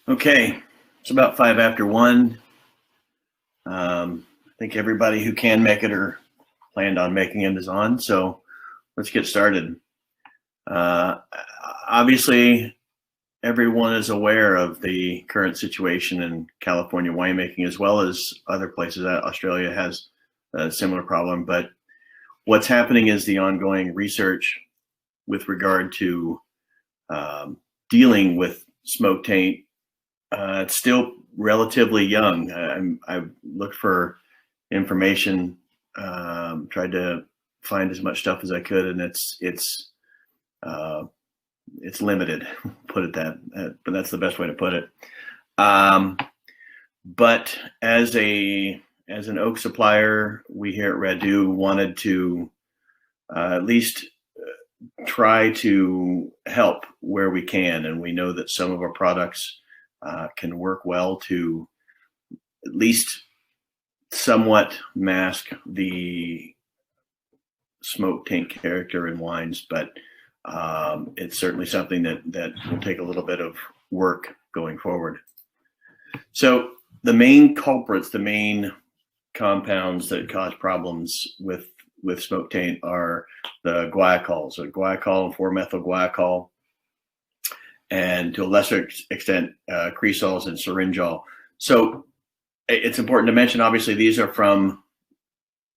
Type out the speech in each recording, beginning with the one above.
Okay, it's about 5 after 1. I think everybody who can make it or planned on making it is on, so let's get started. Obviously, everyone is aware of the current situation in California winemaking, as well as other places. Australia has a similar problem, but what's happening is the ongoing research with regard to dealing with smoke taint. It's still relatively young. I've looked for information, tried to find as much stuff as I could, and it's limited. Put it but that's the best way to put it. But as an oak supplier, we here at Red Dew wanted to at least try to help where we can, and we know that some of our products can work well to at least somewhat mask the smoke taint character in wines, but it's certainly something that will take a little bit of work going forward. So the main culprits, the main compounds that cause problems with smoke taint are the guaiacols, so guaiacol and 4-methyl guaiacol, and to a lesser extent, cresols and syringol. So it's important to mention, obviously, these are from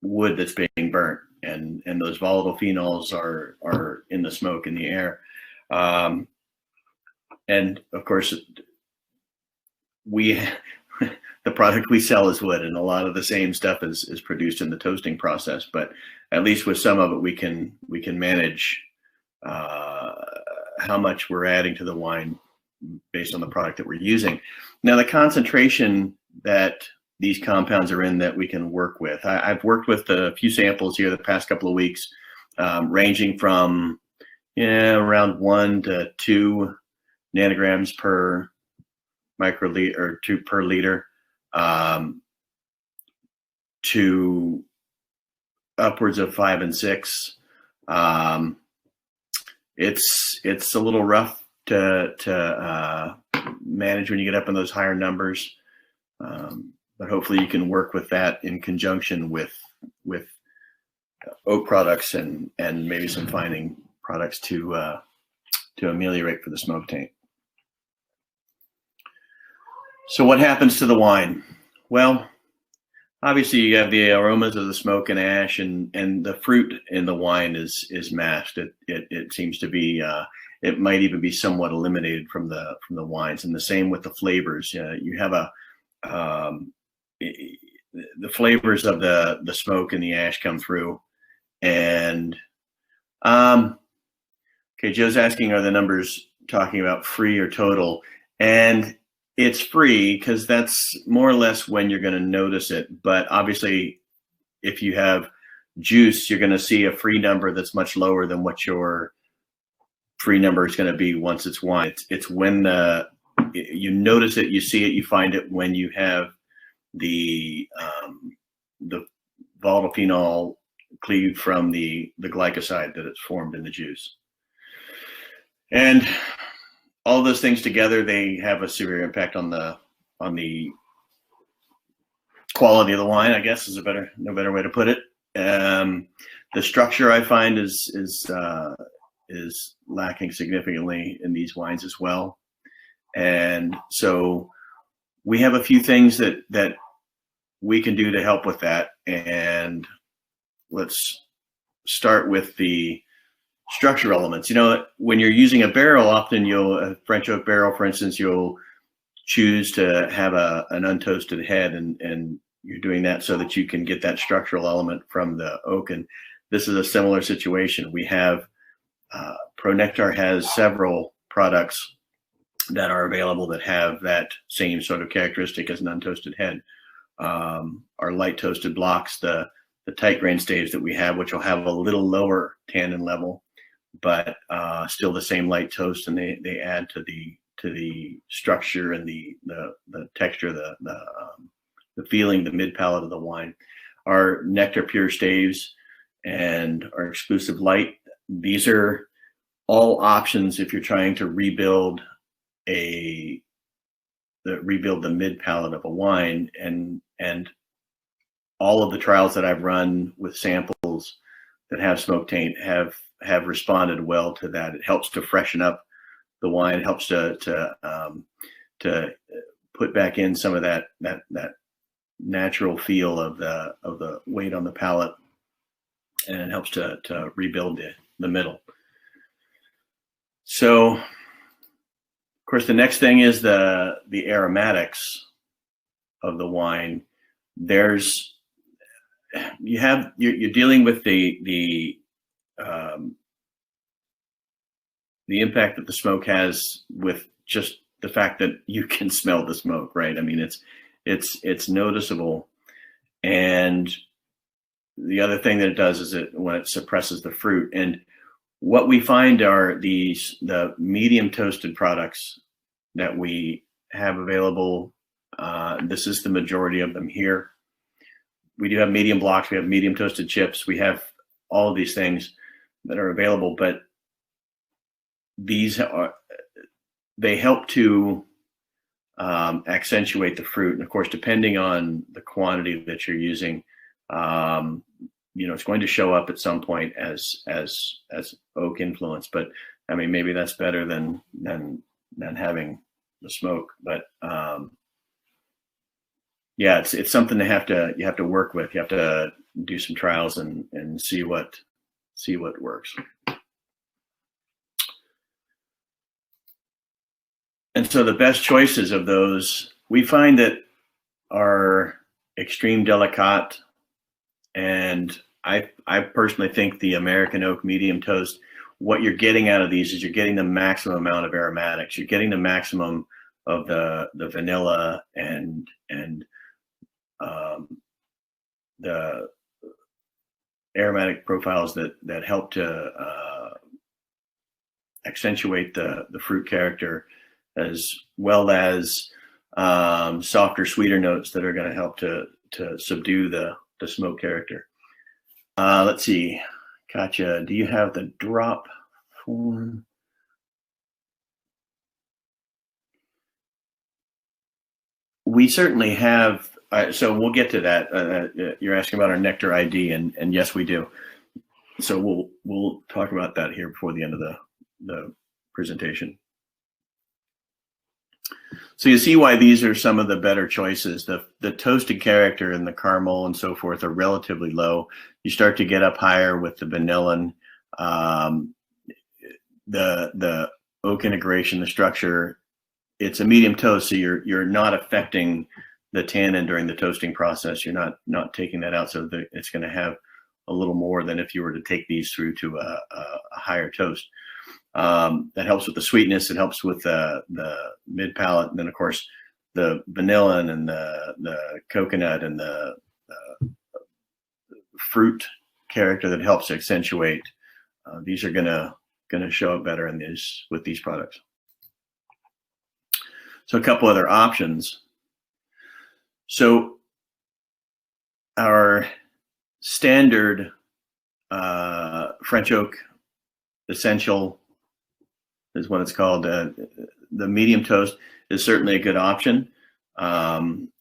wood that's being burnt, and those volatile phenols are in the smoke, in the air. And of course, the product we sell is wood, and a lot of the same stuff is produced in the toasting process. But at least with some of it, we can manage how much we're adding to the wine based on the product that we're using. Now, the concentration that these compounds are in that we can work with. I've worked with a few samples here the past couple of weeks, ranging from around 1 to 2 nanograms per microliter, or 2 per liter, to upwards of 5 and 6. It's a little rough to manage when you get up in those higher numbers, but hopefully you can work with that in conjunction with oak products and maybe some fining products to ameliorate for the smoke taint. So what happens to the wine? Well, obviously you have the aromas of the smoke and ash, and the fruit in the wine is masked. It seems to be it might even be somewhat eliminated from the wines, and the same with the flavors. You have the flavors of the smoke and the ash come through, and okay, Joe's asking, are the numbers talking about free or total? And it's free because that's more or less when you're going to notice it. But obviously, if you have juice, you're going to see a free number that's much lower than what your free number is going to be once it's wine. It's when you notice it, you see it, you find it when you have the volatile phenol cleaved from the glycoside that it's formed in the juice. And all those things together, they have a severe impact on the quality of the wine, I guess, is no better way to put it. The structure, I find, is lacking significantly in these wines as well. And so we have a few things that we can do to help with that. And let's start with the structure elements. When you're using a barrel, often a French oak barrel, for instance, you'll choose to have an untoasted head, and you're doing that so that you can get that structural element from the oak. And this is a similar situation. We have Pronektar has several products that are available that have that same sort of characteristic as an untoasted head. Our light toasted blocks, the tight grain staves that we have, which will have a little lower tannin level, but still the same light toast, and they add to the structure and the texture, the feeling, the mid palate of the wine. Our Nektar Pure staves and our exclusive light, these are all options if you're trying to rebuild a rebuild the mid palate of a wine, and all of the trials that I've run with samples that have smoke taint have responded well to that. It helps to freshen up the wine. It helps to put back in some of that natural feel of the weight on the palate, and it helps to rebuild the middle. So, of course, the next thing is the aromatics of the wine. You're dealing with the impact that the smoke has with just the fact that you can smell the smoke, right? I mean, it's noticeable. And the other thing that it does is when it suppresses the fruit. And what we find are the medium toasted products that we have available. This is the majority of them here. We do have medium blocks. We have medium toasted chips. We have all of these things that are available, but they help to accentuate the fruit. And of course, depending on the quantity that you're using, it's going to show up at some point as oak influence. But I mean, maybe that's better than having the smoke. But yeah, it's something you have to work with. You have to do some trials and see what works. And so the best choices of those, we find that are extreme delicate. And I personally think the American Oak Medium Toast, what you're getting out of these is you're getting the maximum amount of aromatics. You're getting the maximum of the vanilla and the aromatic profiles that help to accentuate the fruit character, as well as softer, sweeter notes that are going to help to subdue the smoke character. Let's see, Katja, do you have the drop form? We certainly have. So we'll get to that. You're asking about our Nektar ID, and yes, we do. So we'll talk about that here before the end of the presentation. So you see why these are some of the better choices. The toasted character and the caramel and so forth are relatively low. You start to get up higher with the vanillin, the oak integration, the structure. It's a medium toast, so you're not affecting the tannin during the toasting process. You're not taking that out, so that it's going to have a little more than if you were to take these through to a higher toast. That helps with the sweetness. It helps with the mid palate, and then of course the vanillin and the coconut and the fruit character that helps to accentuate. These are gonna show up better with these products. So a couple other options. So our standard French oak essential is what it's called. The medium toast is certainly a good option.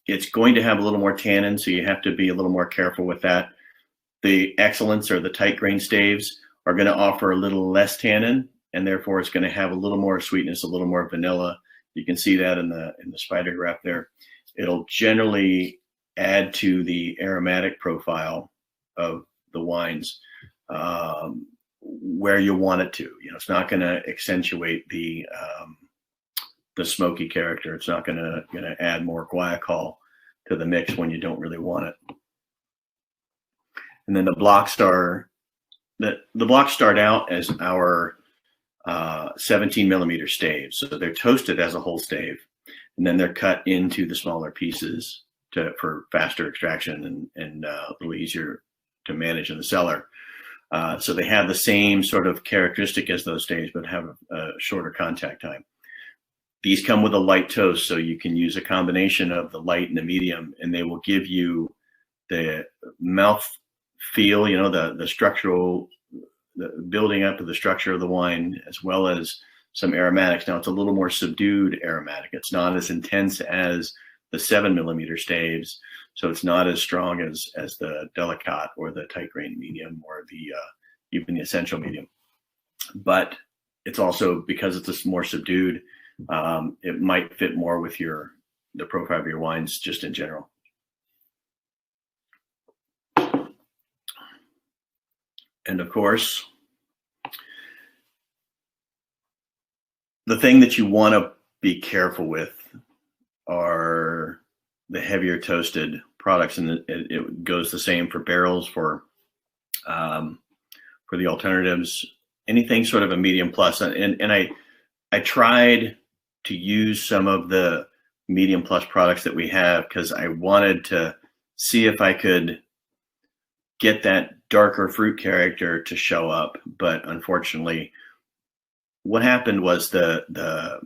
It's going to have a little more tannin, so you have to be a little more careful with that. The excellence or the tight grain staves are going to offer a little less tannin, and therefore it's going to have a little more sweetness, a little more vanilla. You can see that in the spider graph there. It'll generally add to the aromatic profile of the wines where you want it to. It's not going to accentuate the smoky character. It's not going to add more guaiacol to the mix when you don't really want it. And then the blocks start out as our 17 millimeter staves. So they're toasted as a whole stave, and then they're cut into the smaller pieces for faster extraction and a little easier to manage in the cellar. So they have the same sort of characteristic as those staves, but have a shorter contact time. These come with a light toast, so you can use a combination of the light and the medium, and they will give you the mouth feel, the structural, the building up of the structure of the wine, as well as some aromatics. Now it's a little more subdued aromatic. It's not as intense as the 7mm staves, so it's not as strong as the Delicate or the tight grain medium or the even the essential medium. But it's also, because it's more subdued, it might fit more with the profile of your wines just in general. And of course, the thing that you want to be careful with are the heavier toasted products, and it goes the same for barrels, for the alternatives, anything sort of a medium plus. And I tried to use some of the medium plus products that we have because I wanted to see if I could get that darker fruit character to show up. But unfortunately, what happened was the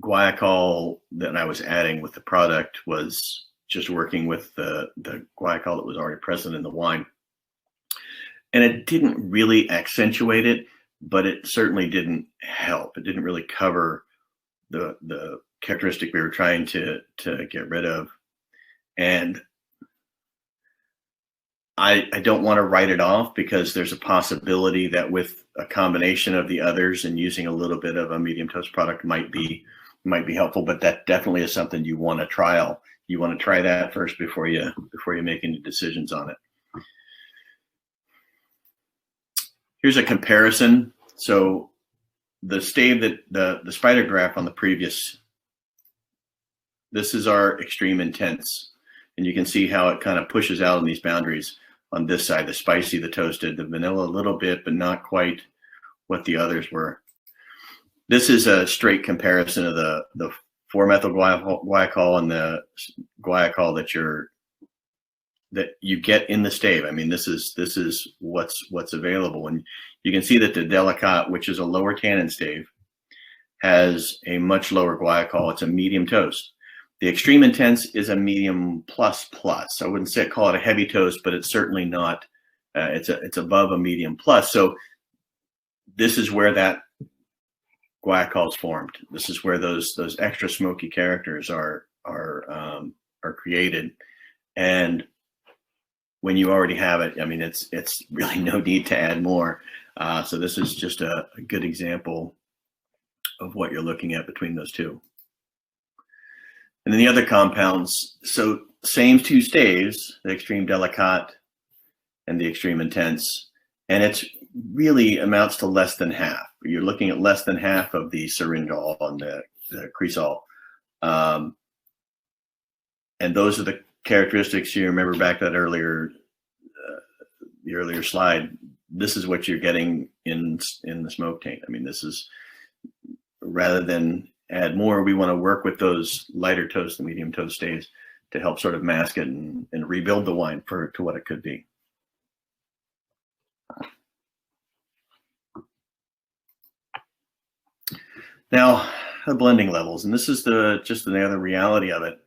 guaiacol that I was adding with the product was just working with the guaiacol that was already present in the wine. And it didn't really accentuate it, but it certainly didn't help. It didn't really cover the characteristic we were trying to get rid of. And I don't want to write it off, because there's a possibility that with a combination of the others and using a little bit of a medium toast product might be helpful. But that definitely is something you want to trial. You want to try that first before you make any decisions on it. Here's a comparison. So the stave that the spider graph on the previous, this is our extreme intense, and you can see how it kind of pushes out in these boundaries. On this side, the spicy, the toasted, the vanilla a little bit, but not quite what the others were. This is a straight comparison of the 4-methyl guaiacol and the guaiacol that you get in the stave. I mean, this is what's available, and you can see that the Delicate, which is a lower tannin stave, has a much lower guaiacol. It's a medium toast. The extreme intense is a medium plus. I wouldn't call it a heavy toast, but it's certainly not. It's above a medium plus. So this is where that guaiacol is formed. This is where those extra smoky characters are created. And when you already have it, I mean, it's really no need to add more. So this is just a good example of what you're looking at between those two. And then the other compounds, so same two staves, the extreme Delicate and the extreme intense, and it's really amounts to less than half. You're looking at less than half of the syringol and the cresol. And those are the characteristics you remember back that earlier, the earlier slide. This is what you're getting in the smoke taint. I mean, this is, rather than add more, we want to work with those lighter toast, the medium toast staves, to help sort of mask it and rebuild the wine to what it could be. Now, the blending levels, and this is just the other reality of it.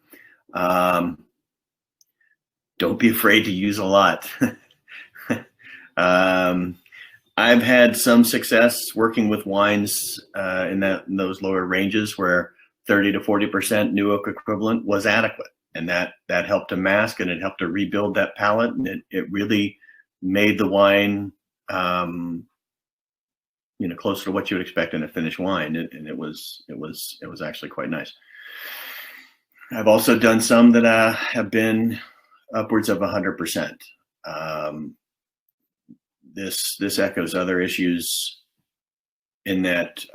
Don't be afraid to use a lot. I've had some success working with wines in those lower ranges where 30 to 40% new oak equivalent was adequate, and that helped to mask, and it helped to rebuild that palate, and it really made the wine closer to what you would expect in a finished wine, and it was actually quite nice. I've also done some that have been upwards of 100%. This echoes other issues in that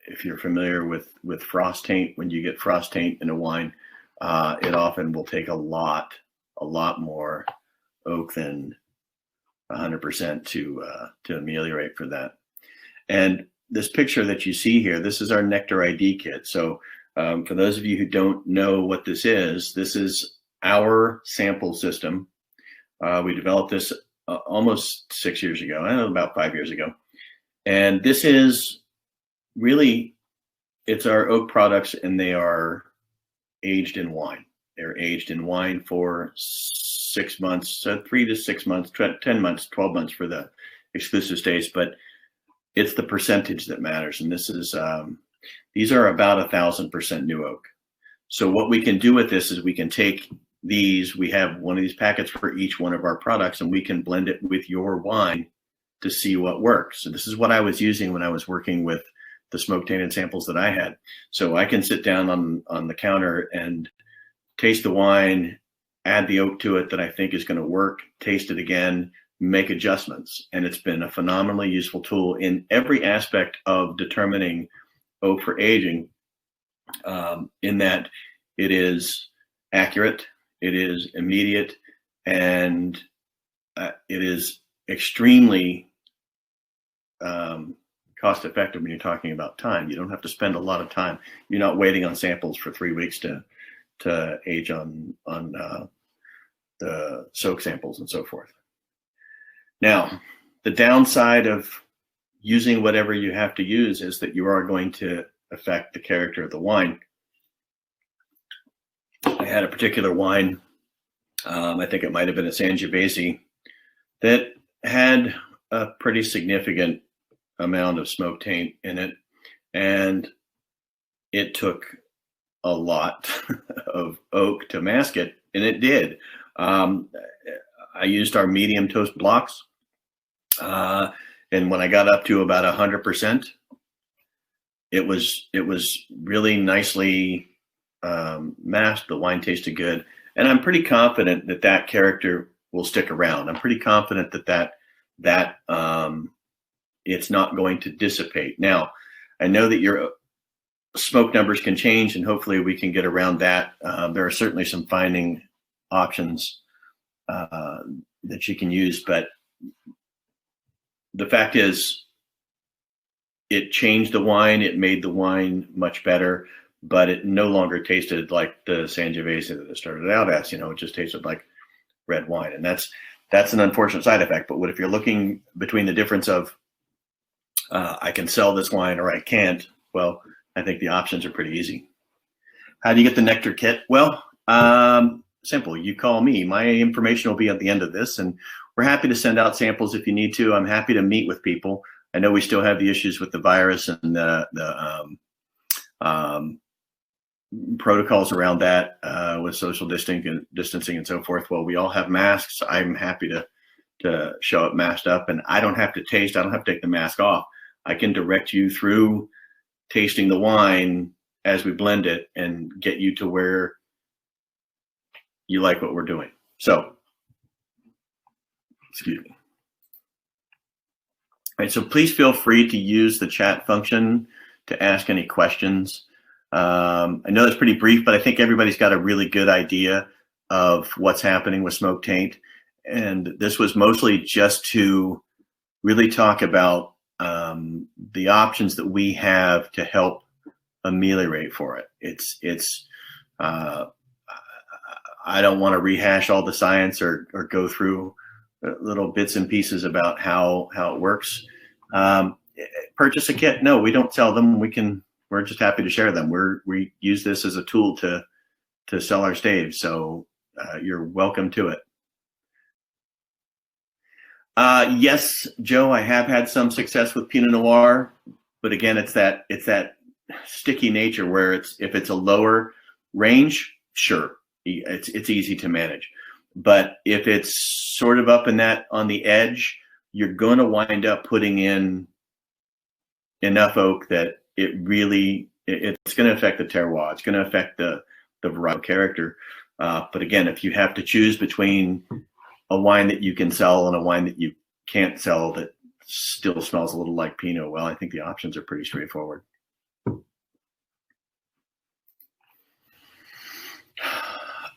if you're familiar with frost taint, when you get frost taint in a wine, it often will take a lot more oak than 100% to ameliorate for that. And this picture that you see here, this is our Nektar ID kit. So for those of you who don't know what this is our sample system. We developed this almost 6 years ago, I know, about 5 years ago. And this is really, it's our oak products, and they are aged in wine. They're aged in wine for 6 months, 3 to 6 months, 10 months, 12 months for the exclusive staves. But it's the percentage that matters. And this is, these are about 1,000% new oak. So what we can do with this is we can take these, we have one of these packets for each one of our products, and we can blend it with your wine to see what works. So this is what I was using when I was working with the smoke tainted samples that I had. So I can sit down on the counter and taste the wine, add the oak to it that I think is going to work, taste it again, make adjustments. And it's been a phenomenally useful tool in every aspect of determining oak for aging, in that it is accurate, it is immediate, and it is extremely cost effective when you're talking about time. You don't have to spend a lot of time. You're not waiting on samples for 3 weeks to age on the soak samples and so forth. Now, the downside of using whatever you have to use is that you are going to affect the character of the wine. I had a particular wine, I think it might have been a Sangiovese, that had a pretty significant amount of smoke taint in it, and it took a lot of oak to mask it, and it did. I used our medium toast blocks, and when I got up to about 100%, it was really nicely masked. The wine tasted good, and I'm pretty confident that that character will stick around. I'm pretty confident that it's not going to dissipate. Now, I know that your smoke numbers can change, and hopefully we can get around that. There are certainly some finding options that you can use, but the fact is, it changed the wine. It made the wine much better, but it no longer tasted like the Sangiovese that it started out as. It just tasted like red wine, and that's an unfortunate side effect. But what if you're looking between the difference of I can sell this wine or I can't? Well, I think the options are pretty easy. How do you get the Nektar kit? Well, simple. You call me. My information will be at the end of this, and we're happy to send out samples if you need to. I'm happy to meet with people. I know we still have the issues with the virus and the protocols around that with social distancing and so forth. Well, we all have masks. I'm happy to show up masked up, and I don't have to taste. I don't have to take the mask off. I can direct you through tasting the wine as we blend it and get you to where you like what we're doing. So, excuse me. All right, so please feel free to use the chat function to ask any questions. I know it's pretty brief, but I think everybody's got a really good idea of what's happening with smoke taint. And this was mostly just to really talk about the options that we have to help ameliorate for it. I don't want to rehash all the science or go through little bits and pieces about how it works. Purchase a kit? No, we don't sell them. We're just happy to share them. We use this as a tool to sell our staves. So you're welcome to it. Yes, Joe, I have had some success with Pinot Noir, but again, it's that sticky nature where if it's a lower range, sure, it's easy to manage. But if it's sort of up in that on the edge, you're going to wind up putting in enough oak that it's going to affect the terroir. It's going to affect the variety character. But again, if you have to choose between a wine that you can sell and a wine that you can't sell that still smells a little like Pinot, well, I think the options are pretty straightforward.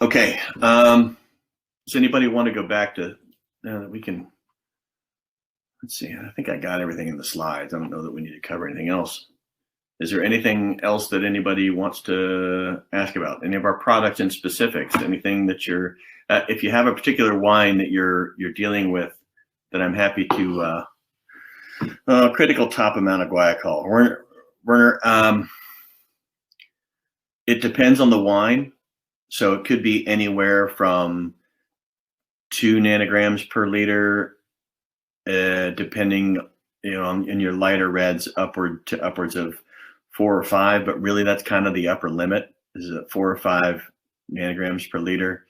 Okay. Does anybody want to go back to, we can, let's see, I think I got everything in the slides. I don't know that we need to cover anything else. Is there anything else that anybody wants to ask about? Any of our products in specifics? Anything that you're, if you have a particular wine that you're dealing with, then I'm happy to, critical top amount of guaiacol. Werner, it depends on the wine. So it could be anywhere from 2 nanograms per liter, depending in your lighter reds upwards of 4 or 5, but really that's kind of the upper limit, is it 4 or 5 nanograms per liter.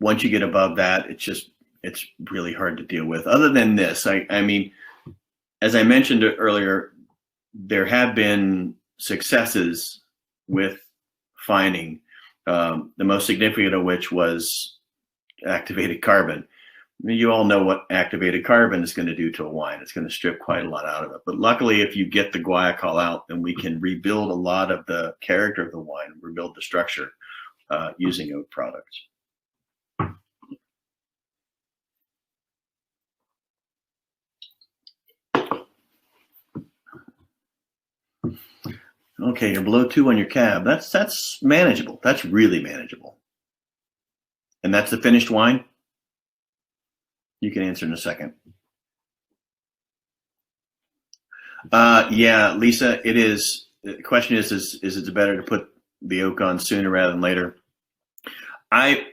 Once you get above that, it's really hard to deal with. Other than this, I mean, as I mentioned earlier, there have been successes with finding, the most significant of which was activated carbon. You all know what activated carbon is going to do to a wine. It's going to strip quite a lot out of it. But luckily, if you get the guaiacol out, then we can rebuild a lot of the character of the wine, rebuild the structure using oak products. Okay, you're below 2 on your cab. That's manageable. That's really manageable. And that's the finished wine? You can answer in a second. Yeah, Lisa, it is. The question is it better to put the oak on sooner rather than later? I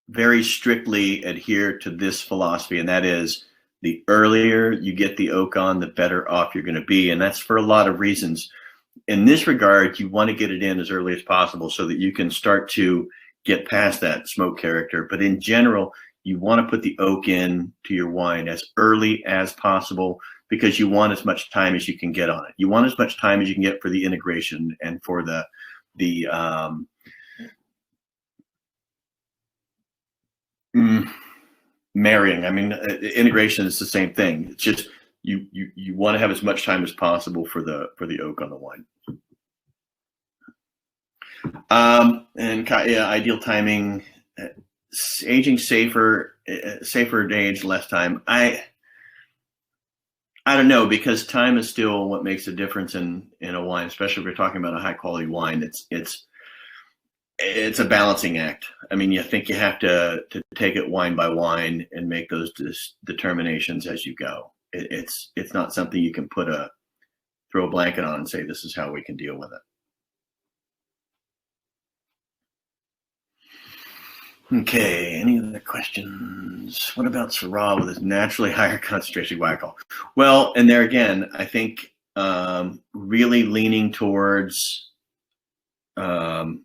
very strictly adhere to this philosophy, and that is, the earlier you get the oak on, the better off you're going to be. And that's for a lot of reasons. In this regard, you want to get it in as early as possible so that you can start to get past that smoke character. But in general, you want to put the oak in to your wine as early as possible, because you want as much time as you can get on it. You want as much time as you can get for the integration and for the marrying. I mean, integration is the same thing. It's just you want to have as much time as possible for the oak on the wine. And yeah, ideal timing, aging safer to age less time. I don't know, because time is still what makes a difference in a wine, especially if we're talking about a high quality wine. It's a balancing act. I mean, you think you have to take it wine by wine and make those determinations as you go. It's not something you can throw a blanket on and say, this is how we can deal with it. Okay, any other questions? What about Syrah with its naturally higher concentration guaiacol? Well, and there again, I think really leaning towards those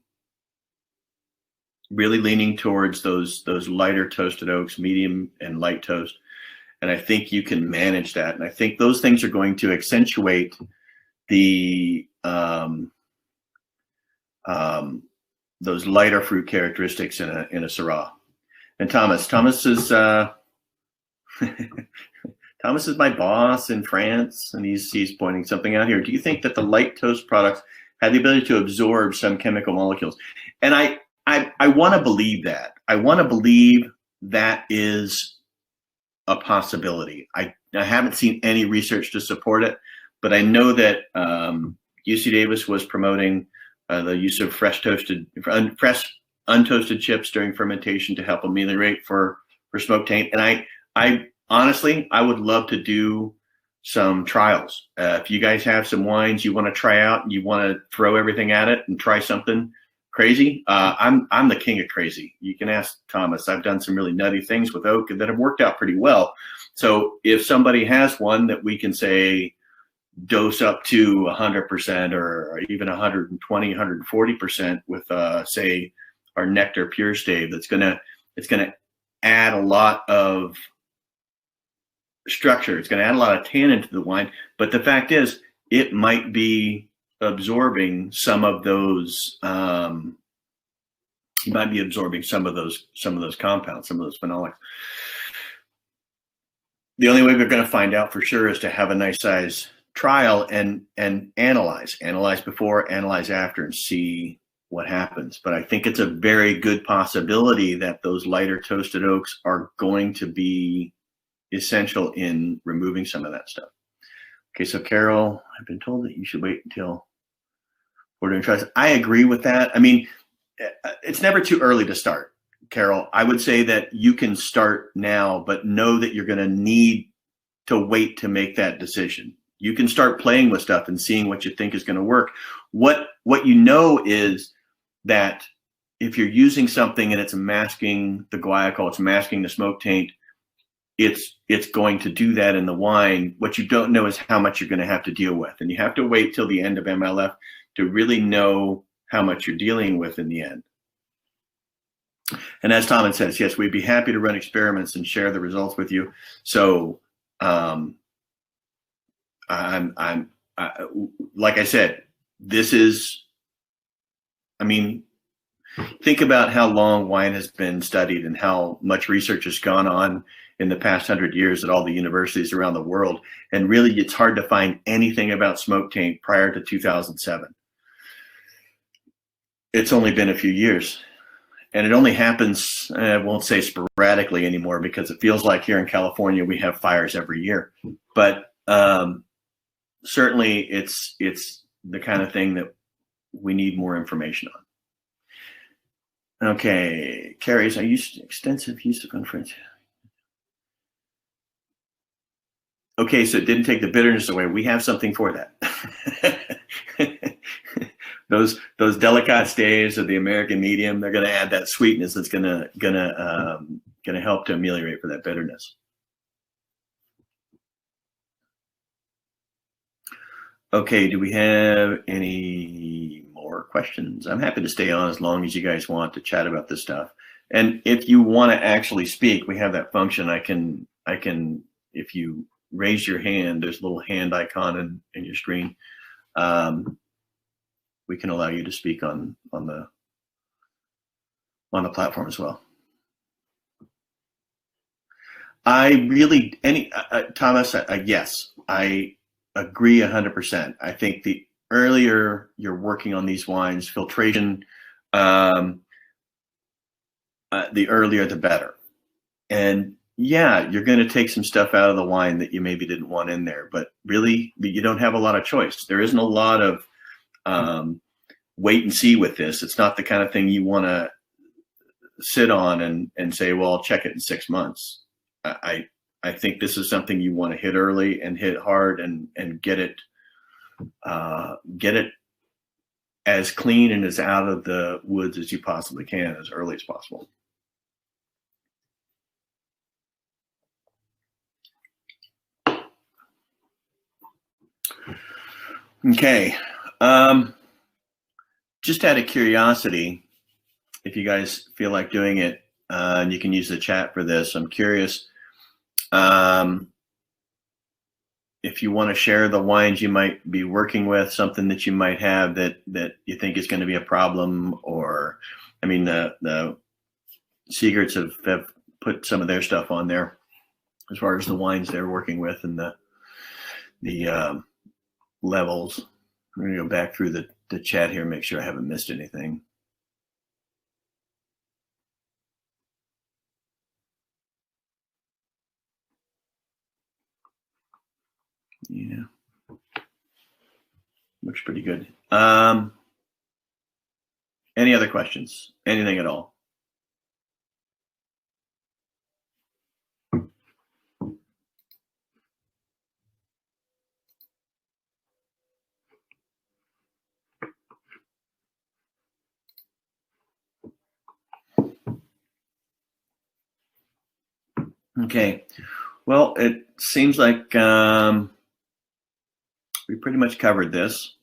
lighter toasted oaks, medium and light toast. And I think you can manage that. And I think those things are going to accentuate the those lighter fruit characteristics in a Syrah. And Thomas is Thomas is my boss in France, and he's pointing something out here. Do you think that the light toast products have the ability to absorb some chemical molecules? And I want to believe that. I want to believe that is a possibility. I haven't seen any research to support it, but I know that UC Davis was promoting the use of fresh untoasted chips during fermentation to help ameliorate for smoke taint. And I honestly, I would love to do some trials. If you guys have some wines you want to try out and you want to throw everything at it and try something crazy, I'm the king of crazy. You can ask Thomas. I've done some really nutty things with oak that have worked out pretty well. So if somebody has one that we can say dose up to 100% or even 120, 140% with say our Nektar Pure Stave, it's gonna add a lot of structure. It's gonna add a lot of tannin to the wine. But the fact is, it might be absorbing some of those. You might be absorbing some of those compounds, some of those phenolics. The only way we're going to find out for sure is to have a nice size trial and analyze before, analyze after, and see what happens. But I think it's a very good possibility that those lighter toasted oaks are going to be essential in removing some of that stuff. Okay, so Carol, I've been told that you should wait until we're doing trials. I agree with that. I mean, it's never too early to start, Carol. I would say that you can start now, but know that you're going to need to wait to make that decision. You can start playing with stuff and seeing what you think is going to work. What you know is that if you're using something and it's masking the guaiacol, it's masking the smoke taint, it's going to do that in the wine. What you don't know is how much you're going to have to deal with, and you have to wait till the end of MLF to really know how much you're dealing with in the end. And as Thomas says, yes, we'd be happy to run experiments and share the results with you. So like I said, this is, I mean, think about how long wine has been studied and how much research has gone on in the past 100 years at all the universities around the world. And really, it's hard to find anything about smoke taint prior to 2007. It's only been a few years. And it only happens, I won't say sporadically anymore, because it feels like here in California we have fires every year. But certainly it's the kind of thing that we need more information on. Okay, Carrie's, I used extensive use of unfriendly. Okay, so it didn't take the bitterness away. We have something for that. Those Delicates days of the American medium, they're going to add that sweetness that's going to help to ameliorate for that bitterness. Okay, do we have any more questions? I'm happy to stay on as long as you guys want to chat about this stuff. And if you want to actually speak, we have that function. I can, if you raise your hand, there's a little hand icon in your screen. We can allow you to speak on the platform as well. I really, Thomas, yes, I agree 100%. I think the earlier you're working on these wines, filtration, the earlier the better. And yeah, you're going to take some stuff out of the wine that you maybe didn't want in there, but really you don't have a lot of choice. There isn't a lot of wait and see with this. It's not the kind of thing you want to sit on and say, well, I'll check it in 6 months. I think this is something you want to hit early and hit hard and get it as clean and as out of the woods as you possibly can as early as possible. Okay. Just out of curiosity, if you guys feel like doing it, and you can use the chat for this, I'm curious if you want to share the wines you might be working with, something that you might have that you think is going to be a problem, or, I mean, the Siegerts have put some of their stuff on there as far as the wines they're working with and the levels. I'm going to go back through the chat here, make sure I haven't missed anything. Yeah, looks pretty good. Any other questions? Anything at all? Okay, well, it seems like we pretty much covered this.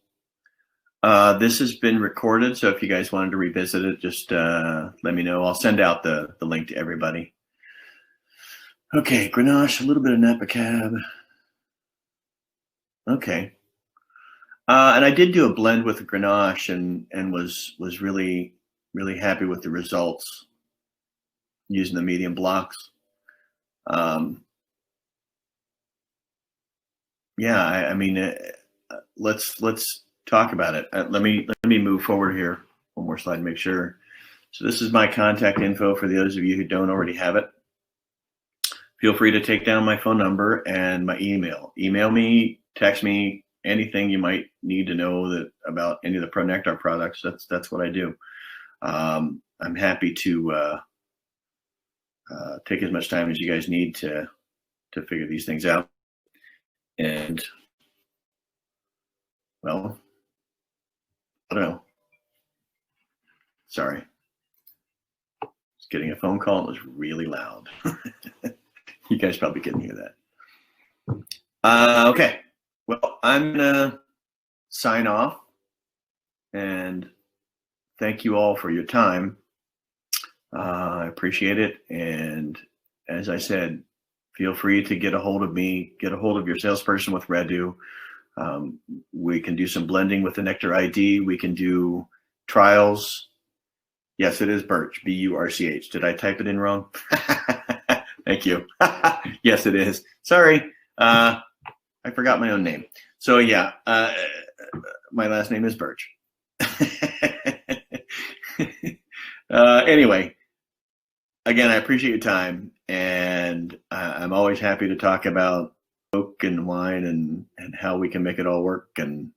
This has been recorded, so if you guys wanted to revisit it, just let me know. I'll send out the link to everybody. Okay, Grenache, a little bit of Napa Cab. Okay. And I did do a blend with the Grenache and was really, really happy with the results using the medium blocks. Yeah, I mean, let's talk about it. Let me move forward here. One more slide to make sure. So this is my contact info for those of you who don't already have it. Feel free to take down my phone number and my email. Email me, text me, anything you might need to know about any of the Pronektar products. That's what I do. I'm happy to take as much time as you guys need to figure these things out. And well, I don't know. Sorry. Just getting a phone call. It was really loud. You guys probably couldn't hear that. Okay. Well, I'm gonna sign off and thank you all for your time. I appreciate it. And as I said, feel free to get a hold of me, get a hold of your salesperson with Redu. We can do some blending with the Nektar ID. We can do trials. Yes, it is Birch, B-U-R-C-H. Did I type it in wrong? Thank you. Yes, it is. Sorry. I forgot my own name. So yeah, my last name is Birch. Anyway, again, I appreciate your time, and I'm always happy to talk about oak and wine and how we can make it all work, and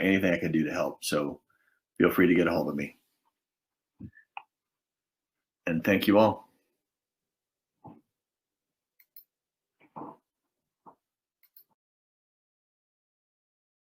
anything I can do to help. So feel free to get a hold of me. And thank you all.